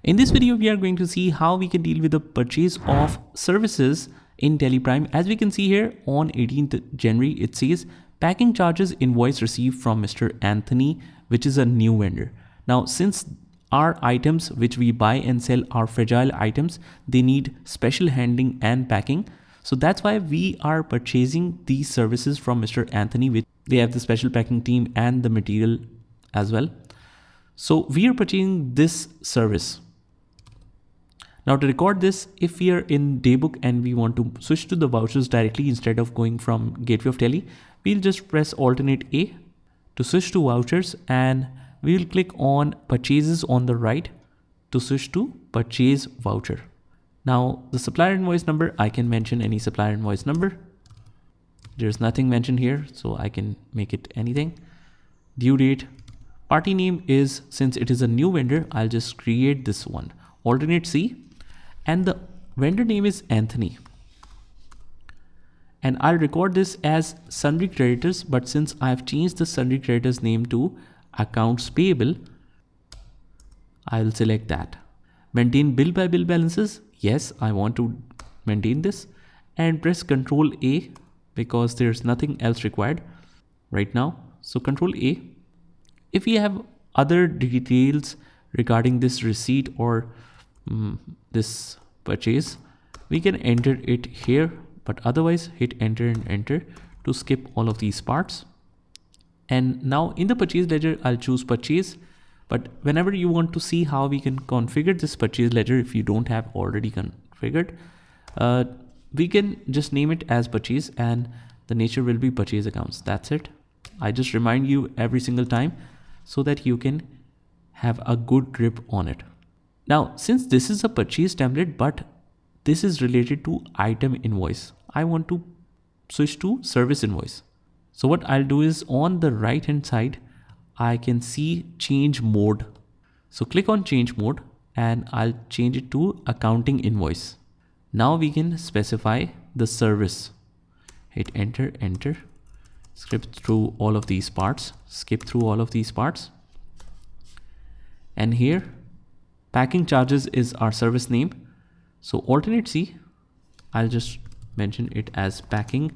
In this video, we are going to see how we can deal with the purchase of services in Teleprime. As we can see here on 18th January, it says packing charges invoice received from Mr. Anthony, which is a new vendor. Now, since our items which we buy and sell are fragile items, they need special handling and packing. So that's why we are purchasing these services from Mr. Anthony, which they have the special packing team and the material as well. So we are purchasing this service. Now to record this, if we are in daybook and we want to switch to the vouchers directly instead of going from Gateway of Tele, we'll just press Alternate A to switch to vouchers, and we will click on purchases on the right to switch to purchase voucher. Now the supplier invoice number, I can mention any supplier invoice number. There's nothing mentioned here, so I can make it anything. Due date, party name is, since it is a new vendor, I'll just create this one. Alternate C. And the vendor name is Anthony. And I'll record this as sundry creditors, but since I've changed the sundry creditors name to accounts payable, I'll select that. Maintain bill by bill balances. Yes, I want to maintain this, and press Control A because there's nothing else required right now. So Control A. If we have other details regarding this receipt or this purchase, we can enter it here, but otherwise hit enter and enter to skip all of these parts. And now in the purchase ledger, I'll choose purchase, but whenever you want to see how we can configure this purchase ledger, if you don't have already configured, we can just name it as purchase and the nature will be purchase accounts. That's it. I just remind you every single time so that you can have a good grip on it. Now, since this is a purchase template, but this is related to item invoice, I want to switch to service invoice. So what I'll do is on the right hand side, I can see change mode. So click on change mode and I'll change it to accounting invoice. Now we can specify the service. Hit enter, enter, skip through all of these parts, And here, packing charges is our service name. So alternate C, I'll just mention it as packing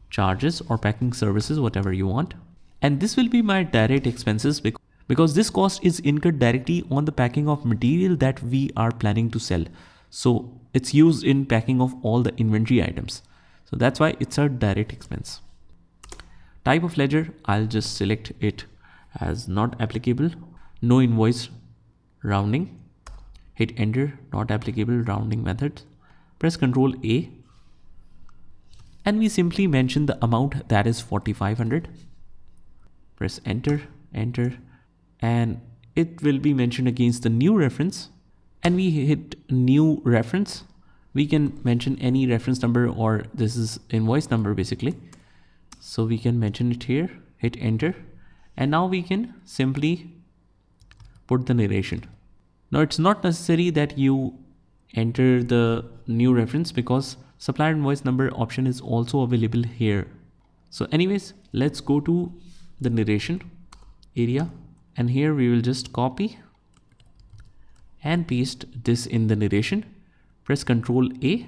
charges or packing services, whatever you want. And this will be my direct expenses because this cost is incurred directly on the packing of material that we are planning to sell. So it's used in packing of all the inventory items. So that's why it's a direct expense. Type of ledger, I'll just select it as not applicable. No invoice rounding. Hit enter, not applicable rounding methods. Press Control A. And we simply mention the amount, that is 4,500. Press enter, enter, and it will be mentioned against the new reference. And we hit new reference. We can mention any reference number, or this is invoice number basically. So we can mention it here, hit enter. And now we can simply put the narration. Now it's not necessary that you enter the new reference because supplier invoice number option is also available here. So anyways, let's go to the narration area, and here we will just copy and paste this in the narration. Press Control A,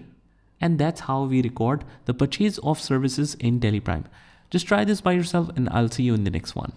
and that's how we record the purchase of services in Teleprime. Just try this by yourself and I'll see you in the next one.